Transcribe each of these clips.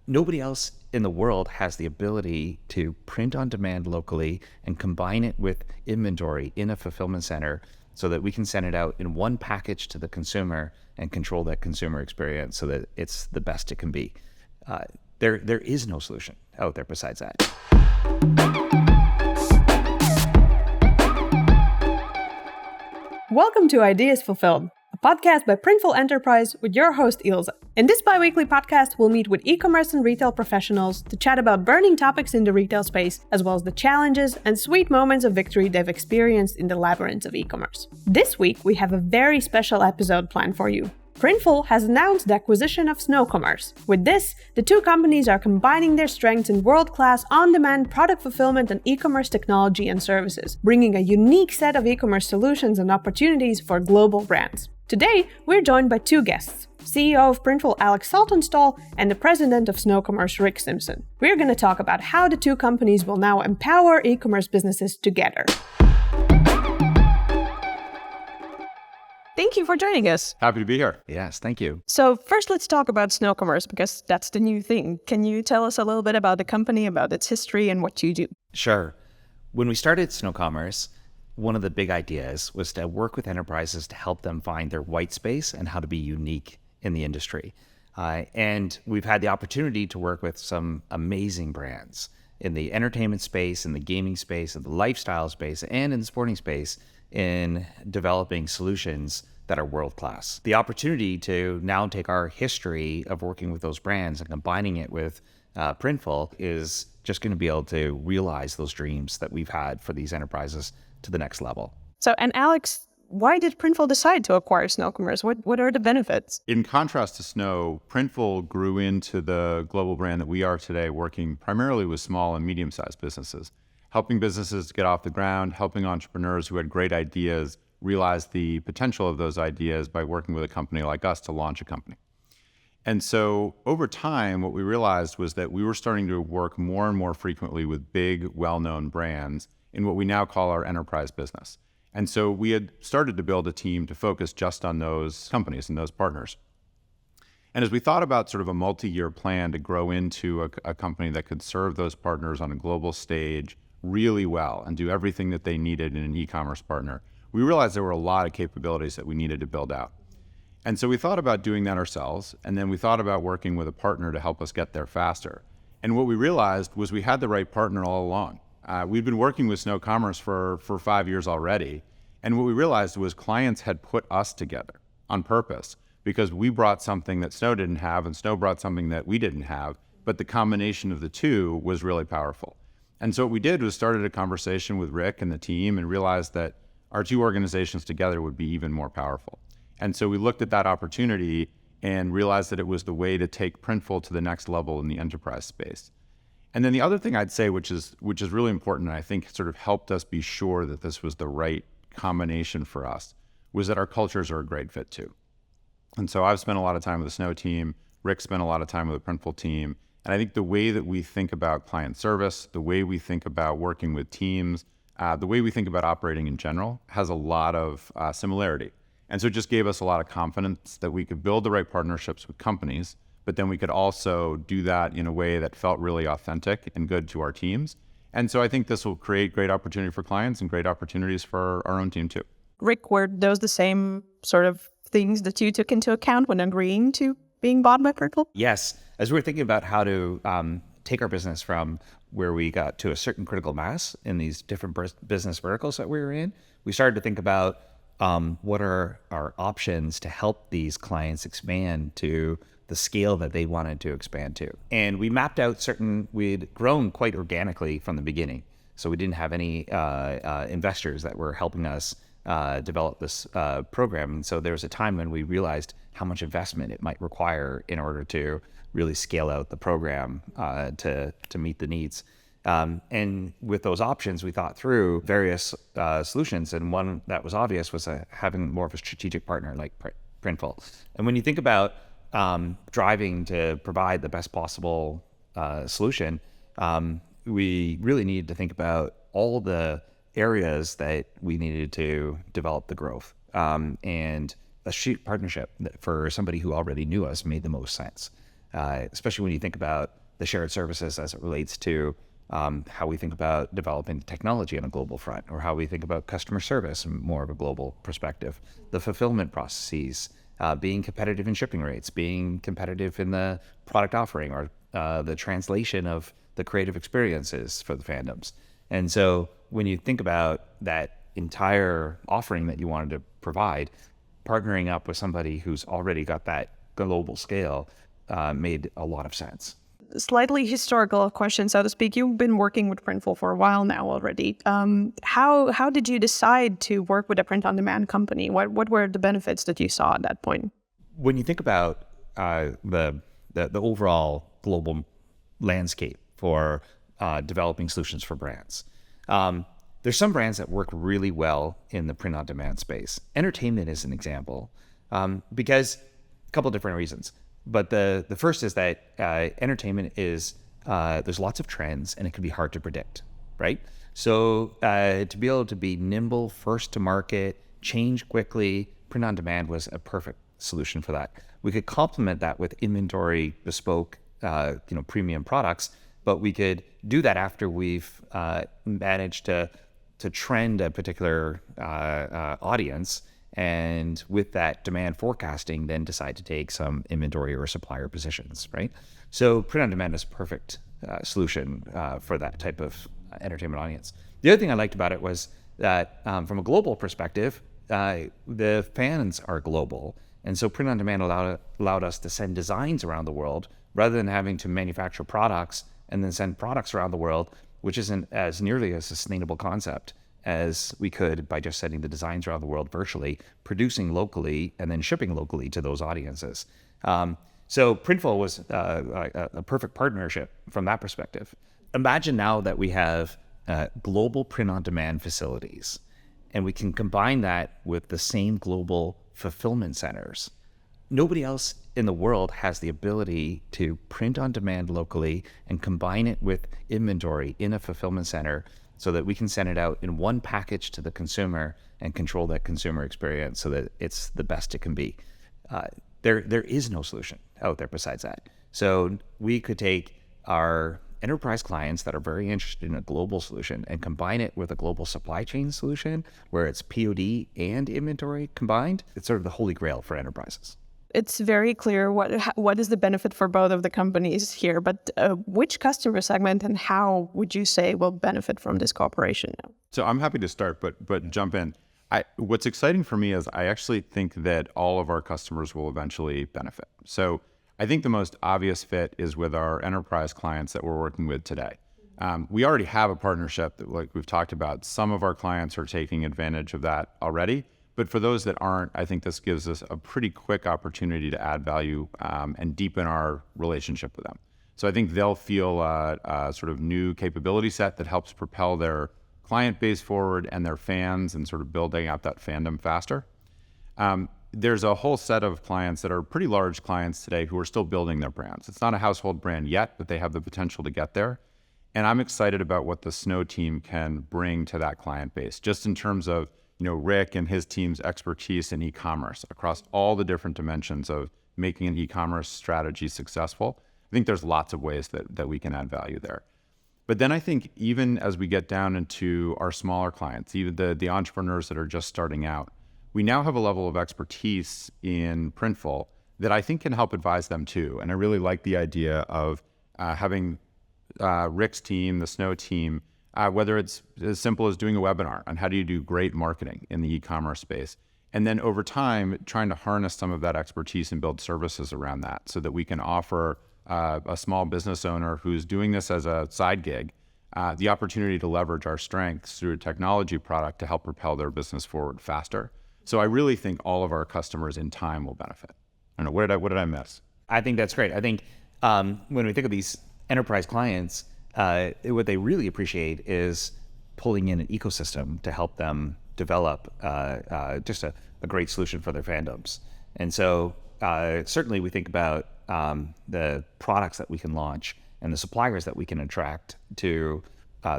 Nobody else in the world has the ability to print on demand locally and combine it with inventory in a fulfillment center so that we can send it out in one package to the consumer and control that consumer experience so that it's the best it can be. There is no solution out there besides that. Welcome to Ideas Fulfilled, a podcast by Printful Enterprise with your host Ilse. In this bi-weekly podcast, we'll meet with e-commerce and retail professionals to chat about burning topics in the retail space, as well as the challenges and sweet moments of victory they've experienced in the labyrinth of e-commerce. This week, we have a very special episode planned for you. Printful has announced the acquisition of Snow Commerce. With this, the two companies are combining their strengths in world-class on-demand product fulfillment and e-commerce technology and services, bringing a unique set of e-commerce solutions and opportunities for global brands. Today, we're joined by two guests, CEO of Printful Alex Saltonstall and the president of Snow Commerce Rick Simpson. We're going to talk about how the two companies will now empower e-commerce businesses together. Thank you for joining us. Happy to be here. Yes, thank you. So first, let's talk about Snow Commerce because that's the new thing. Can you tell us a little bit about the company, about its history and what you do? Sure. When we started Snow Commerce, one of the big ideas was to work with enterprises to help them find their white space and how to be unique in the industry. And we've had the opportunity to work with some amazing brands in the entertainment space, in the gaming space, in the lifestyle space, and in the sporting space in developing solutions that are world-class. The opportunity to now take our history of working with those brands and combining it with Printful is just going to be able to realize those dreams that we've had for these enterprises to the next level. So, and Alex, why did Printful decide to acquire Snow Commerce? What are the benefits? In contrast to Snow, Printful grew into the global brand that we are today, working primarily with small and medium-sized businesses, helping businesses get off the ground, helping entrepreneurs who had great ideas realize the potential of those ideas by working with a company like us to launch a company. And so over time, what we realized was that we were starting to work more and more frequently with big, well-known brands in what we now call our enterprise business. And so we had started to build a team to focus just on those companies and those partners. And as we thought about sort of a multi-year plan to grow into a company that could serve those partners on a global stage really well and do everything that they needed in an e-commerce partner, we realized there were a lot of capabilities that we needed to build out. And so we thought about doing that ourselves, and then we thought about working with a partner to help us get there faster. And what we realized was we had the right partner all along. We'd been working with Snow Commerce for 5 years already, and what we realized was clients had put us together on purpose because we brought something that Snow didn't have and Snow brought something that we didn't have, but the combination of the two was really powerful. And so what we did was started a conversation with Rick and the team and realized that our two organizations together would be even more powerful. And so we looked at that opportunity and realized that it was the way to take Printful to the next level in the enterprise space. And then the other thing I'd say, which is really important, and I think sort of helped us be sure that this was the right combination for us, was that our cultures are a great fit too. And so I've spent a lot of time with the Snow team, Rick spent a lot of time with the Printful team, and I think the way that we think about client service, the way we think about working with teams, the way we think about operating in general has a lot of similarity. And so it just gave us a lot of confidence that we could build the right partnerships with companies, but then we could also do that in a way that felt really authentic and good to our teams. And so I think this will create great opportunity for clients and great opportunities for our own team too. Rick, were those the same sort of things that you took into account when agreeing to being bought by Printful? Yes. As we were thinking about how to take our business from where we got to a certain critical mass in these different business verticals that we were in, we started to think about what are our options to help these clients expand to the scale that they wanted to expand to. And we mapped out we'd grown quite organically from the beginning. So we didn't have any investors that were helping us develop this program. And so there was a time when we realized how much investment it might require in order to really scale out the program to meet the needs. And with those options, we thought through various solutions. And one that was obvious was having more of a strategic partner like Printful. And when you think about driving to provide the best possible solution, we really needed to think about all the areas that we needed to develop the growth. And a partnership for somebody who already knew us made the most sense. especially when you think about the shared services as it relates to how we think about developing technology on a global front, or how we think about customer service in more of a global perspective, the fulfillment processes, being competitive in shipping rates, being competitive in the product offering, or the translation of the creative experiences for the fandoms. And so when you think about that entire offering that you wanted to provide, partnering up with somebody who's already got that global scale made a lot of sense. Slightly historical question, so to speak. You've been working with Printful for a while now already. How did you decide to work with a print-on-demand company? What were the benefits that you saw at that point? When you think about the overall global landscape for developing solutions for brands, there's some brands that work really well in the print-on-demand space. Entertainment is an example, because a couple different reasons. But the first is that entertainment is, there's lots of trends and it can be hard to predict, right? So to be able to be nimble, first to market, change quickly, print on demand was a perfect solution for that. We could complement that with inventory, bespoke, premium products, but we could do that after we've managed to trend a particular audience, and with that demand forecasting, then decide to take some inventory or supplier positions, right? So print on demand is a perfect solution for that type of entertainment audience. The other thing I liked about it was that from a global perspective, the fans are global. And so print on demand allowed us to send designs around the world rather than having to manufacture products and then send products around the world, which isn't as nearly a sustainable concept as we could by just sending the designs around the world virtually, producing locally, and then shipping locally to those audiences. So Printful was a perfect partnership from that perspective. Imagine now that we have global print-on-demand facilities, and we can combine that with the same global fulfillment centers. Nobody else in the world has the ability to print on demand locally and combine it with inventory in a fulfillment center so that we can send it out in one package to the consumer and control that consumer experience so that it's the best it can be. There is no solution out there besides that. So we could take our enterprise clients that are very interested in a global solution and combine it with a global supply chain solution where it's POD and inventory combined. It's sort of the holy grail for enterprises. It's very clear what is the benefit for both of the companies here, but which customer segment and how would you say will benefit from this cooperation now? So I'm happy to start, but jump in. What's exciting for me is I actually think that all of our customers will eventually benefit. So I think the most obvious fit is with our enterprise clients that we're working with today. We already have a partnership that, like we've talked about. Some of our clients are taking advantage of that already. But for those that aren't, I think this gives us a pretty quick opportunity to add value and deepen our relationship with them. So I think they'll feel a sort of new capability set that helps propel their client base forward and their fans and sort of building out that fandom faster. There's a whole set of clients that are pretty large clients today who are still building their brands. It's not a household brand yet, but they have the potential to get there. And I'm excited about what the Snow team can bring to that client base, just in terms of Rick and his team's expertise in e-commerce across all the different dimensions of making an e-commerce strategy successful. I think there's lots of ways that we can add value there. But then I think even as we get down into our smaller clients, even the entrepreneurs that are just starting out, we now have a level of expertise in Printful that I think can help advise them too. And I really like the idea of having Rick's team, the Snow team, whether it's as simple as doing a webinar on how do you do great marketing in the e-commerce space. And then over time, trying to harness some of that expertise and build services around that so that we can offer a small business owner who's doing this as a side gig, the opportunity to leverage our strengths through a technology product to help propel their business forward faster. So I really think all of our customers in time will benefit. I don't know, what did I miss? I think that's great. I think when we think of these enterprise clients, what they really appreciate is pulling in an ecosystem to help them develop just a great solution for their fandoms. And so certainly we think about the products that we can launch and the suppliers that we can attract to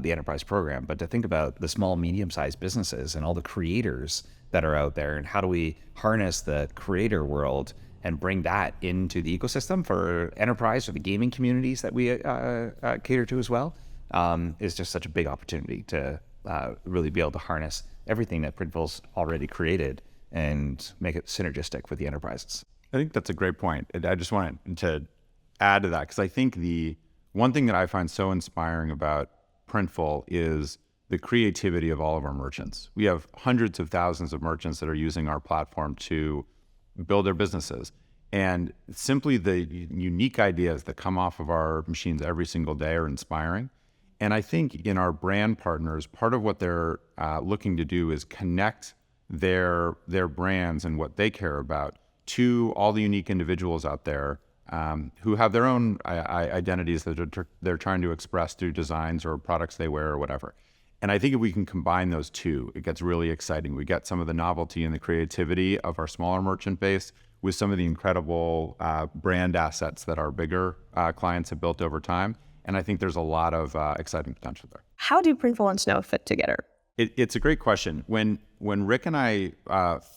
the enterprise program, but to think about the small, medium-sized businesses and all the creators that are out there, and how do we harness the creator world and bring that into the ecosystem for enterprise or the gaming communities that we cater to as well, is just such a big opportunity to really be able to harness everything that Printful's already created and make it synergistic with the enterprises. I think that's a great point. I just wanted to add to that, because I think the one thing that I find so inspiring about Printful is the creativity of all of our merchants. We have hundreds of thousands of merchants that are using our platform to build their businesses. And simply the unique ideas that come off of our machines every single day are inspiring. And I think in our brand partners, part of what they're looking to do is connect their brands and what they care about to all the unique individuals out there who have their own identities that they're trying to express through designs or products they wear or whatever. And I think if we can combine those two, it gets really exciting. We get some of the novelty and the creativity of our smaller merchant base with some of the incredible brand assets that our bigger clients have built over time. And I think there's a lot of exciting potential there. How do Printful and Snow fit together? It's a great question. When Rick and I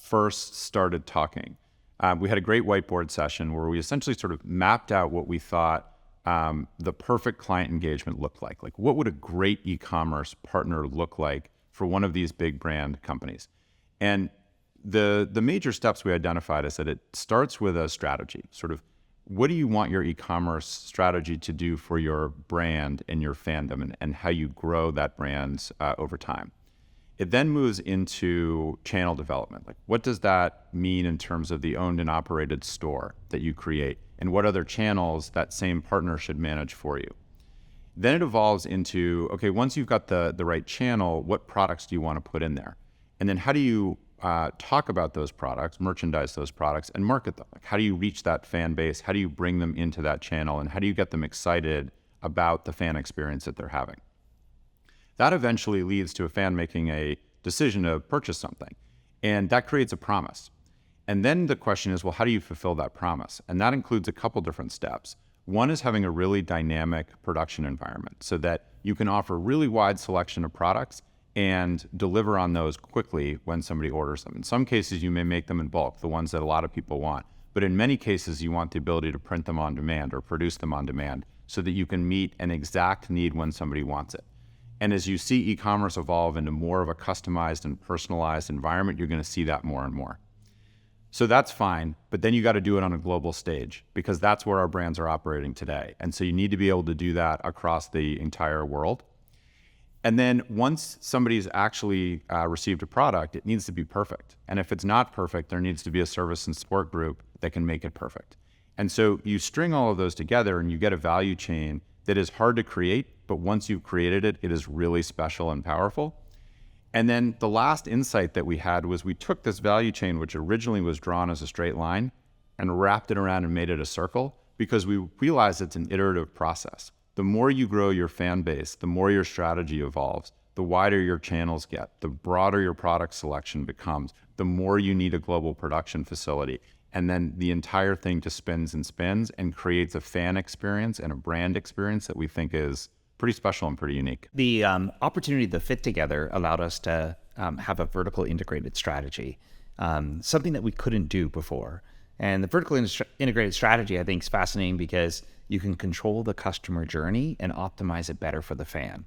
first started talking, we had a great whiteboard session where we essentially sort of mapped out what we thought the perfect client engagement looked like. Like, what would a great e-commerce partner look like for one of these big brand companies? And the major steps we identified is that it starts with a strategy. Sort of, what do you want your e-commerce strategy to do for your brand and your fandom, and how you grow that brand over time? It then moves into channel development. Like, what does that mean in terms of the owned and operated store that you create, and what other channels that same partner should manage for you? Then it evolves into, okay, once you've got the right channel, what products do you want to put in there? And then how do you talk about those products, merchandise those products, and market them? Like, how do you reach that fan base? How do you bring them into that channel? And how do you get them excited about the fan experience that they're having? That eventually leads to a fan making a decision to purchase something. And that creates a promise. And then the question is, well, how do you fulfill that promise? And that includes a couple different steps. One is having a really dynamic production environment so that you can offer a really wide selection of products and deliver on those quickly when somebody orders them. In some cases, you may make them in bulk, the ones that a lot of people want. But in many cases, you want the ability to print them on demand or produce them on demand so that you can meet an exact need when somebody wants it. And as you see e-commerce evolve into more of a customized and personalized environment, you're going to see that more and more. So that's fine, but then you got to do it on a global stage, because that's where our brands are operating today. And so you need to be able to do that across the entire world. And then once somebody's actually received a product, it needs to be perfect. And if it's not perfect, there needs to be a service and support group that can make it perfect. And so you string all of those together and you get a value chain that is hard to create, but once you've created it, it is really special and powerful. And then the last insight that we had was we took this value chain, which originally was drawn as a straight line, and wrapped it around and made it a circle, because we realized it's an iterative process. The more you grow your fan base, the more your strategy evolves, the wider your channels get, the broader your product selection becomes, the more you need a global production facility. And then the entire thing just spins and spins and creates a fan experience and a brand experience that we think is pretty special and pretty unique. The opportunity to fit together allowed us to have a vertical integrated strategy, something that we couldn't do before. And the vertical integrated strategy, I think, is fascinating because you can control the customer journey and optimize it better for the fan.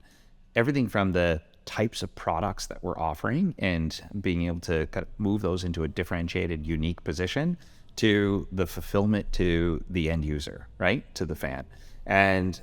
Everything from the types of products that we're offering and being able to kind of move those into a differentiated, unique position, to the fulfillment to the end user, right? To the fan. And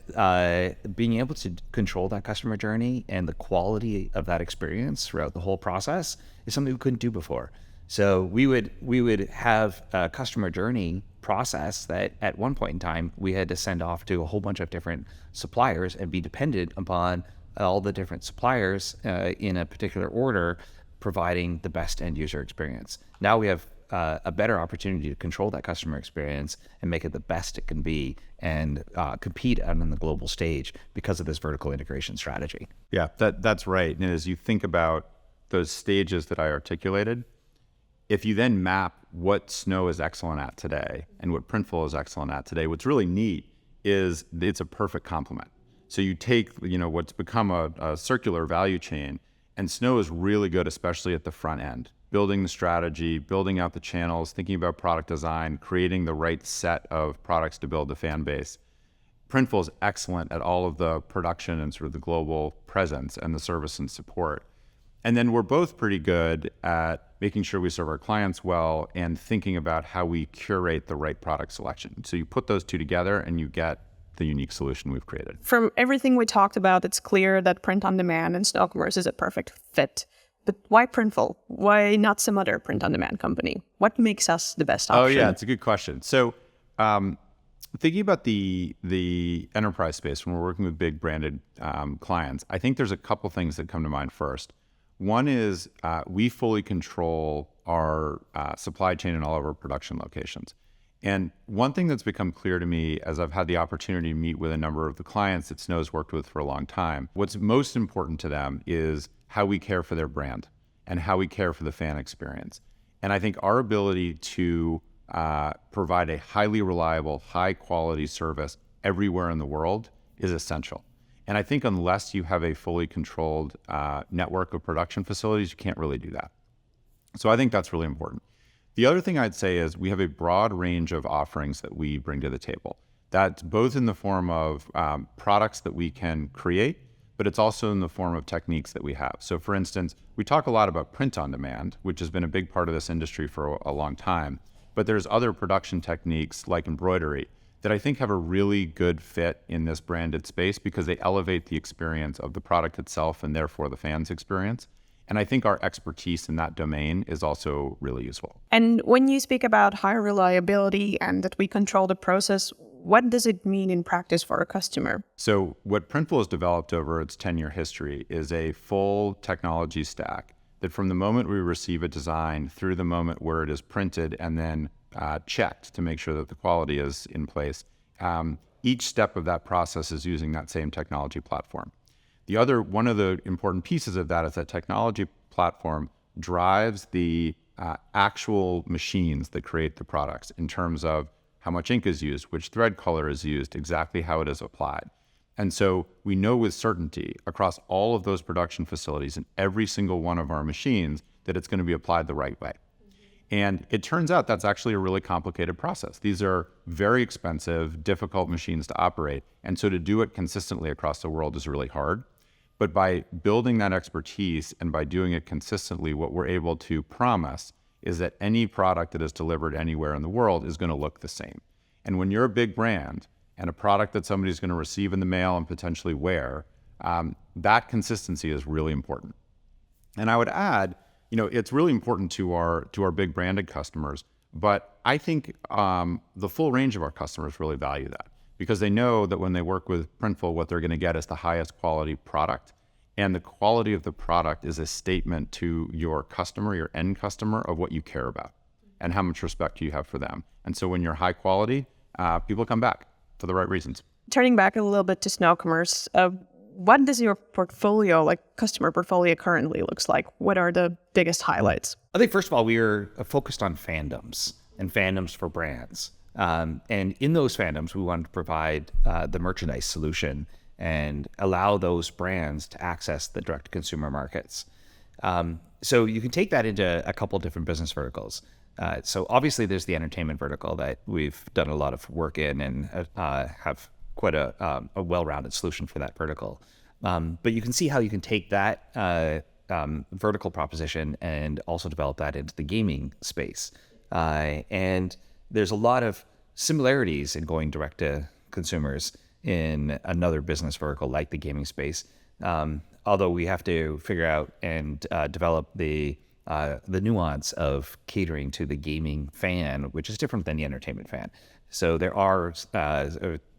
being able to control that customer journey and the quality of that experience throughout the whole process is something we couldn't do before. So we would have a customer journey process that at one point in time we had to send off to a whole bunch of different suppliers and be dependent upon all the different suppliers in a particular order providing the best end user experience. Now we have a better opportunity to control that customer experience and make it the best it can be and compete on the global stage because of this vertical integration strategy. Yeah, that's right. And as you think about those stages that I articulated, if you then map what Snow is excellent at today and what Printful is excellent at today, what's really neat is it's a perfect complement. So you take, what's become a circular value chain, and Snow is really good, especially at the front end, building the strategy, building out the channels, thinking about product design, creating the right set of products to build the fan base. Printful is excellent at all of the production and sort of the global presence and the service and support. And then we're both pretty good at making sure we serve our clients well and thinking about how we curate the right product selection. So you put those two together and you get the unique solution we've created. From everything we talked about, it's clear that print on demand and Snow Commerce is a perfect fit. But why Printful? Why not some other print on demand company? What makes us the best option? Oh yeah, it's a good question. So thinking about the enterprise space when we're working with big branded clients, I think there's a couple things that come to mind first. One is we fully control our supply chain in all of our production locations. And one thing that's become clear to me as I've had the opportunity to meet with a number of the clients that Snow's worked with for a long time, what's most important to them is how we care for their brand and how we care for the fan experience. And I think our ability to provide a highly reliable, high quality service everywhere in the world is essential. And I think unless you have a fully controlled network of production facilities, you can't really do that. So I think that's really important. The other thing I'd say is we have a broad range of offerings that we bring to the table. That's both in the form of products that we can create, but it's also in the form of techniques that we have. So for instance, we talk a lot about print on demand, which has been a big part of this industry for a long time, but there's other production techniques like embroidery that I think have a really good fit in this branded space because they elevate the experience of the product itself and therefore the fans' experience. And I think our expertise in that domain is also really useful. And when you speak about high reliability and that we control the process, what does it mean in practice for a customer? So what Printful has developed over its 10-year history is a full technology stack that from the moment we receive a design through the moment where it is printed and then checked to make sure that the quality is in place, each step of that process is using that same technology platform. One of the important pieces of that is that technology platform drives the actual machines that create the products in terms of how much ink is used, which thread color is used, exactly how it is applied. And so we know with certainty across all of those production facilities and every single one of our machines that it's going to be applied the right way. And it turns out that's actually a really complicated process. These are very expensive, difficult machines to operate. And so to do it consistently across the world is really hard. But by building that expertise and by doing it consistently, what we're able to promise is that any product that is delivered anywhere in the world is going to look the same. And when you're a big brand and a product that somebody's going to receive in the mail and potentially wear, that consistency is really important. And I would add, it's really important to our big branded customers, but I think the full range of our customers really value that because they know that when they work with Printful, what they're going to get is the highest quality product. And the quality of the product is a statement to your customer, your end customer, of what you care about and how much respect you have for them. And so when you're high quality, people come back for the right reasons. Turning back a little bit to Snow Commerce, what does your portfolio, customer portfolio currently looks like? What are the biggest highlights? I think, first of all, we are focused on fandoms and fandoms for brands. And in those fandoms, we wanted to provide the merchandise solution and allow those brands to access the direct-to-consumer markets. So you can take that into a couple different business verticals. So obviously, there's the entertainment vertical that we've done a lot of work in and have quite a well-rounded solution for that vertical. But you can see how you can take that vertical proposition and also develop that into the gaming space. And there's a lot of similarities in going direct to consumers in another business vertical like the gaming space. Although we have to figure out and develop the nuance of catering to the gaming fan, which is different than the entertainment fan. So there are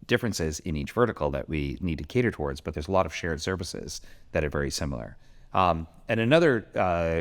differences in each vertical that we need to cater towards, but there's a lot of shared services that are very similar. And another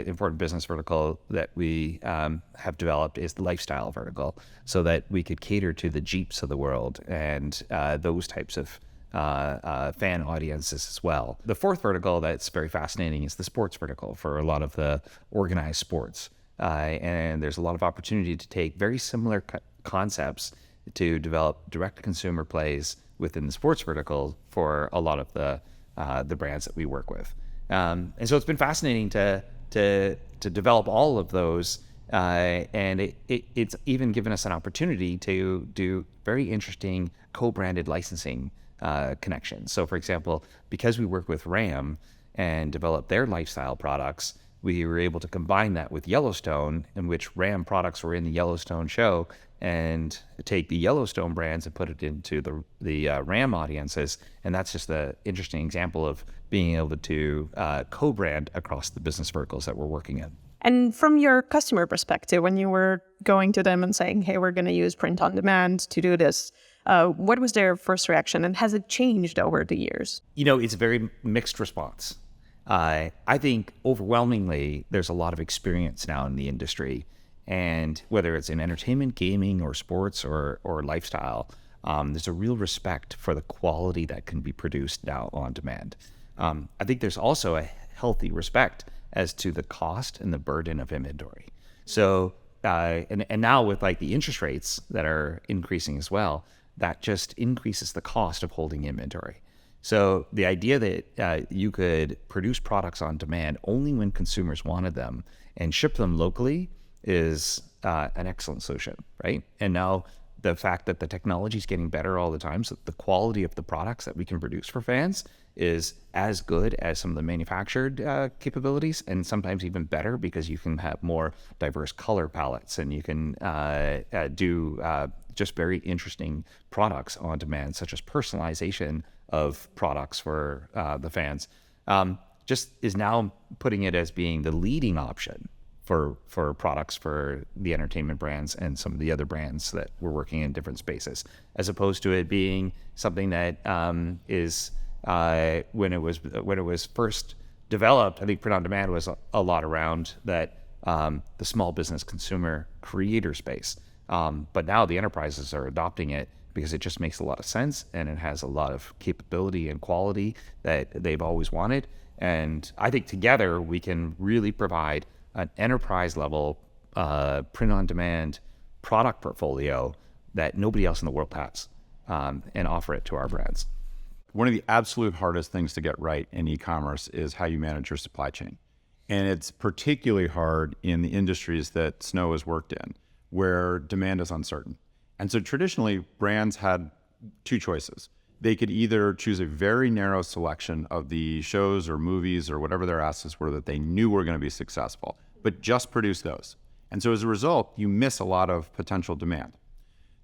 important business vertical that we have developed is the lifestyle vertical, so that we could cater to the Jeeps of the world and those types of fan audiences as well. The fourth vertical that's very fascinating is the sports vertical for a lot of the organized sports. And there's a lot of opportunity to take very similar concepts to develop direct-to-consumer plays within the sports vertical for a lot of the brands that we work with. And so it's been fascinating to to develop all of those. And it's even given us an opportunity to do very interesting co-branded licensing connections. So, for example, because we work with RAM and develop their lifestyle products, we were able to combine that with Yellowstone, in which RAM products were in the Yellowstone show, and take the Yellowstone brands and put it into the RAM audiences. And that's just an interesting example of being able to co-brand across the business verticals that we're working in. And from your customer perspective, when you were going to them and saying, hey, we're going to use print on demand to do this, what was their first reaction, and has it changed over the years? It's a very mixed response. I think overwhelmingly, there's a lot of experience now in the industry. And whether it's in entertainment, gaming, or sports, or lifestyle, there's a real respect for the quality that can be produced now on demand. I think there's also a healthy respect as to the cost and the burden of inventory. So, and now with like the interest rates that are increasing as well, that just increases the cost of holding inventory. So the idea that you could produce products on demand only when consumers wanted them and ship them locally is an excellent solution, right? And now the fact that the technology is getting better all the time, so the quality of the products that we can produce for fans is as good as some of the manufactured capabilities, and sometimes even better, because you can have more diverse color palettes and you can do just very interesting products on demand, such as personalization of products for the fans. Just is now putting it as being the leading option for products for the entertainment brands and some of the other brands that we're working in different spaces, as opposed to it being something that is when it was first developed. I think print on demand was a lot around that the small business consumer creator space, but now the enterprises are adopting it because it just makes a lot of sense and it has a lot of capability and quality that they've always wanted. And I think together we can really provide an enterprise level print on demand product portfolio that nobody else in the world has, and offer it to our brands. One of the absolute hardest things to get right in e-commerce is how you manage your supply chain. And it's particularly hard in the industries that Snow has worked in, where demand is uncertain. And so traditionally, brands had two choices. They could either choose a very narrow selection of the shows or movies or whatever their assets were that they knew were going to be successful, but just produce those. And so as a result, you miss a lot of potential demand.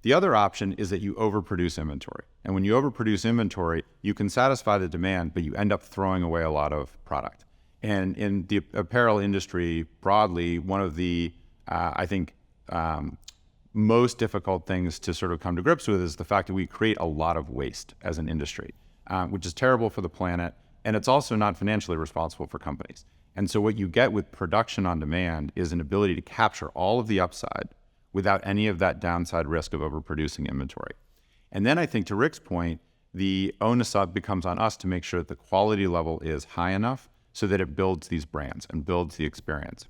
The other option is that you overproduce inventory. And when you overproduce inventory, you can satisfy the demand, but you end up throwing away a lot of product. And in the apparel industry broadly, one of the, most difficult things to sort of come to grips with is the fact that we create a lot of waste as an industry, which is terrible for the planet, and it's also not financially responsible for companies. And so what you get with production on demand is an ability to capture all of the upside without any of that downside risk of overproducing inventory. And then I think, to Rick's point, the onus becomes on us to make sure that the quality level is high enough so that it builds these brands and builds the experience.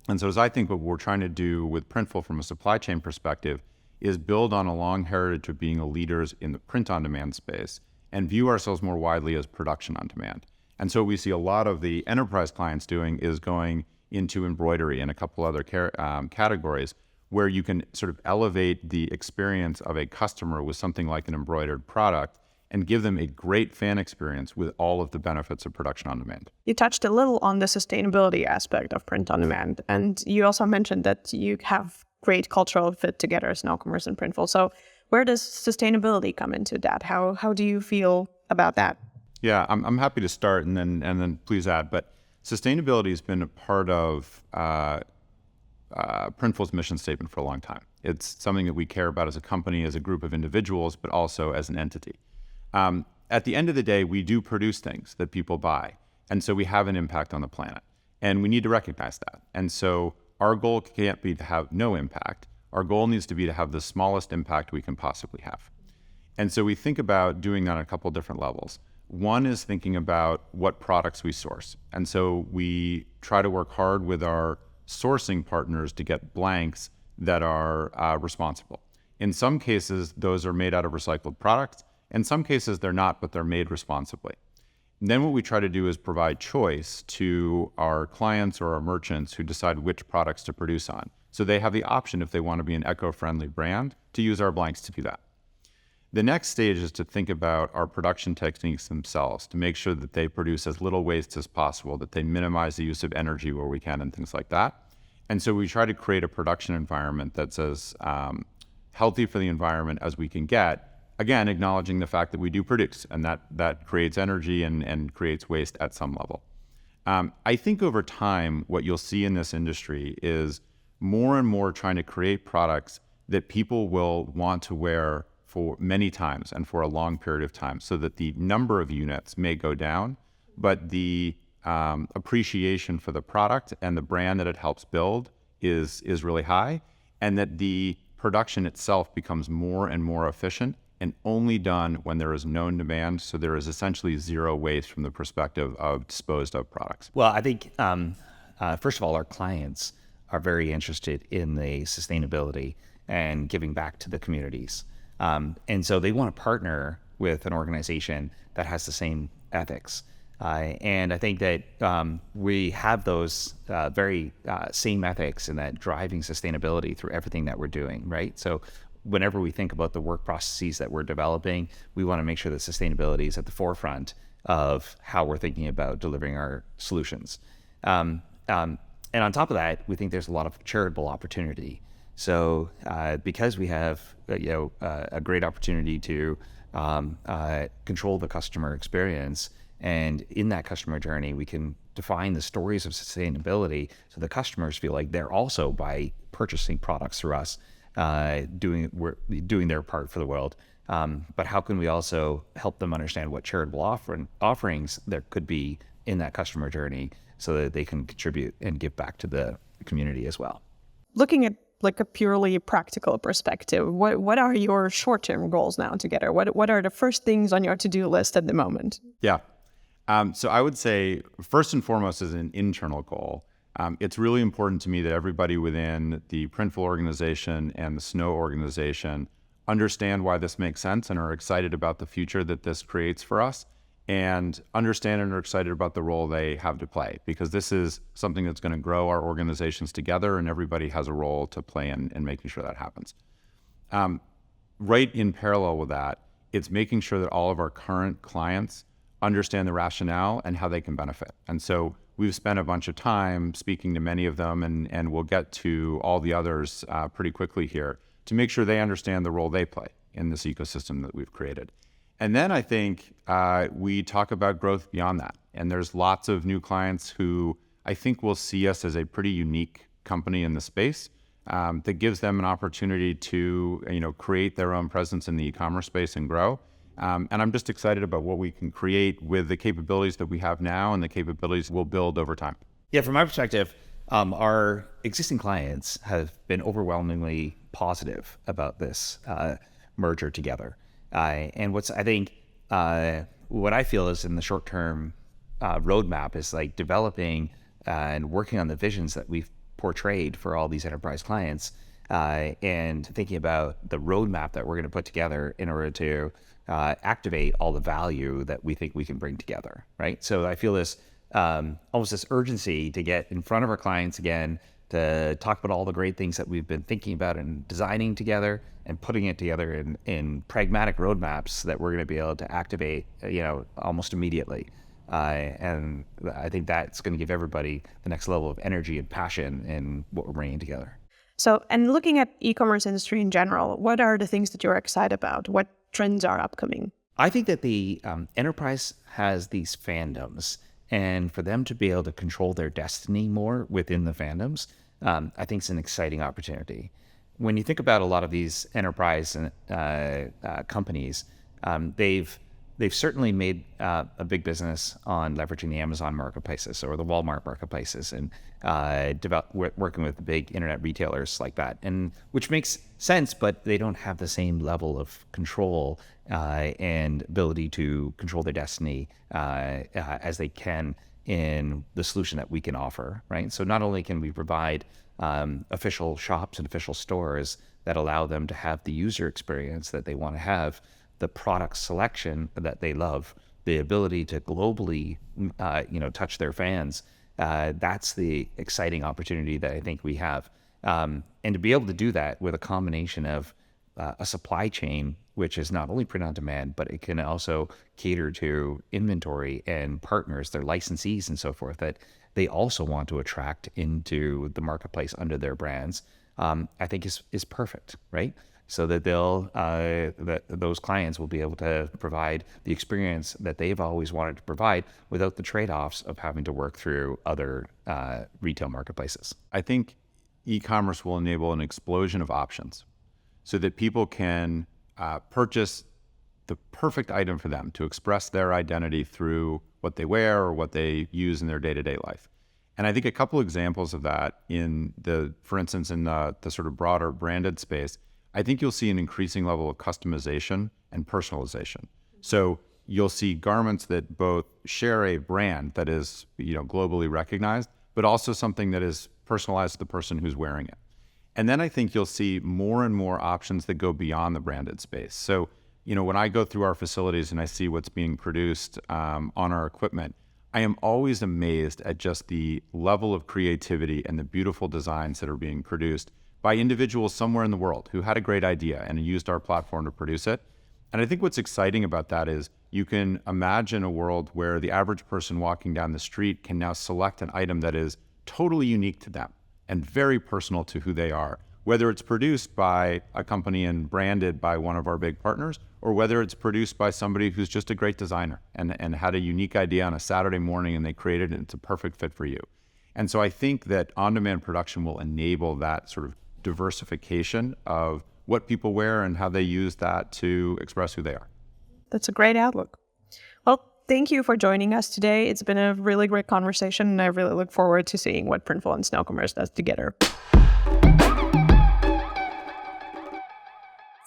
And so as I think what we're trying to do with Printful from a supply chain perspective is build on a long heritage of being leaders in the print on demand space and view ourselves more widely as production on demand. And so we see a lot of the enterprise clients doing is going into embroidery and a couple other categories where you can sort of elevate the experience of a customer with something like an embroidered product and give them a great fan experience with all of the benefits of production on demand. You touched a little on the sustainability aspect of print on demand, and you also mentioned that you have great cultural fit together as Snow Commerce and Printful. So where does sustainability come into that? How do you feel about that? Yeah, I'm happy to start and then please add. But sustainability has been a part of Printful's mission statement for a long time. It's something that we care about as a company, as a group of individuals, but also as an entity. At the end of the day, we do produce things that people buy. And so we have an impact on the planet. And we need to recognize that. And so our goal can't be to have no impact. Our goal needs to be to have the smallest impact we can possibly have. And so we think about doing that on a couple different levels. One is thinking about what products we source. And so we try to work hard with our sourcing partners to get blanks that are responsible. In some cases, those are made out of recycled products. In some cases, they're not, but they're made responsibly. Then what we try to do is provide choice to our clients or our merchants who decide which products to produce on. So they have the option, if they want to be an eco-friendly brand, to use our blanks to do that. The next stage is to think about our production techniques themselves, to make sure that they produce as little waste as possible, that they minimize the use of energy where we can and things like that. And so we try to create a production environment that's as healthy for the environment as we can get, again, acknowledging the fact that we do produce, and that creates energy and creates waste at some level. I think over time, what you'll see in this industry is more and more trying to create products that people will want to wear for many times and for a long period of time, so that the number of units may go down, but the appreciation for the product and the brand that it helps build is really high, and that the production itself becomes more and more efficient and only done when there is known demand. So there is essentially zero waste from the perspective of disposed of products. Well, I think, first of all, our clients are very interested in the sustainability and giving back to the communities. And so they want to partner with an organization that has the same ethics. And I think that we have those very same ethics and that driving sustainability through everything that we're doing, right? So whenever we think about the work processes that we're developing, we want to make sure that sustainability is at the forefront of how we're thinking about delivering our solutions. And on top of that, we think there's a lot of charitable opportunity. So because we have a great opportunity to control the customer experience, and in that customer journey, we can define the stories of sustainability so the customers feel like they're also, by purchasing products through us, doing their part for the world. But how can we also help them understand what charitable offerings there could be in that customer journey so that they can contribute and give back to the community as well? Looking at like a purely practical perspective, what are your short-term goals now together? What are the first things on your to-do list at the moment? Yeah. So I would say, first and foremost, as an internal goal, it's really important to me that everybody within the Printful organization and the Snow organization understand why this makes sense and are excited about the future that this creates for us, and understand and are excited about the role they have to play, because this is something that's going to grow our organizations together, and everybody has a role to play in making sure that happens. Right in parallel with that, it's making sure that all of our current clients understand the rationale and how they can benefit. And so we've spent a bunch of time speaking to many of them, and we'll get to all the others pretty quickly here, to make sure they understand the role they play in this ecosystem that we've created. And then I think we talk about growth beyond that. And there's lots of new clients who I think will see us as a pretty unique company in the space that gives them an opportunity to create their own presence in the e-commerce space and grow. And I'm just excited about what we can create with the capabilities that we have now and the capabilities we'll build over time. Yeah, from my perspective, our existing clients have been overwhelmingly positive about this merger together. And what I feel is in the short-term roadmap is like developing and working on the visions that we've portrayed for all these enterprise clients, and thinking about the roadmap that we're going to put together in order to activate all the value that we think we can bring together, right? So I feel this almost this urgency to get in front of our clients again, to talk about all the great things that we've been thinking about and designing together and putting it together in pragmatic roadmaps that we're going to be able to activate, almost immediately. And I think that's going to give everybody the next level of energy and passion in what we're bringing together. So, and looking at e-commerce industry in general, what are the things that you're excited about? What trends are upcoming? I think that the enterprise has these fandoms, and for them to be able to control their destiny more within the fandoms, I think it's an exciting opportunity. When you think about a lot of these enterprise companies, they've certainly made a big business on leveraging the Amazon marketplaces or the Walmart marketplaces, and working with the big internet retailers like that, and which makes sense, but they don't have the same level of control and ability to control their destiny as they can in the solution that we can offer, right? So not only can we provide official shops and official stores that allow them to have the user experience that they want to have, the product selection that they love, the ability to globally, touch their fans. That's the exciting opportunity that I think we have. And to be able to do that with a combination of a supply chain, which is not only print on demand, but it can also cater to inventory and partners, their licensees and so forth, that they also want to attract into the marketplace under their brands, I think is perfect, right? So that those clients will be able to provide the experience that they've always wanted to provide without the trade-offs of having to work through other retail marketplaces. I think e-commerce will enable an explosion of options so that people can purchase the perfect item for them to express their identity through what they wear or what they use in their day-to-day life. And I think a couple examples of that for instance, in the sort of broader branded space, I think you'll see an increasing level of customization and personalization. So you'll see garments that both share a brand that is, globally recognized, but also something that is personalized to the person who's wearing it. And then I think you'll see more and more options that go beyond the branded space. So, when I go through our facilities and I see what's being produced on our equipment, I am always amazed at just the level of creativity and the beautiful designs that are being produced by individuals somewhere in the world who had a great idea and used our platform to produce it. And I think what's exciting about that is you can imagine a world where the average person walking down the street can now select an item that is totally unique to them and very personal to who they are, whether it's produced by a company and branded by one of our big partners, or whether it's produced by somebody who's just a great designer and had a unique idea on a Saturday morning and they created it and it's a perfect fit for you. And so I think that on-demand production will enable that sort of diversification of what people wear and how they use that to express who they are. That's a great outlook. Well, thank you for joining us today. It's been a really great conversation, and I really look forward to seeing what Printful and Snow Commerce does together.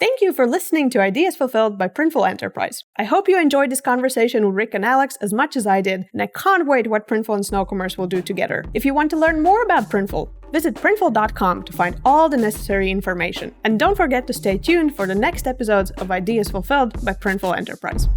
Thank you for listening to Ideas Fulfilled by Printful Enterprise. I hope you enjoyed this conversation with Rick and Alex as much as I did, and I can't wait what Printful and Snow Commerce will do together. If you want to learn more about Printful, visit printful.com to find all the necessary information. And don't forget to stay tuned for the next episodes of Ideas Fulfilled by Printful Enterprise.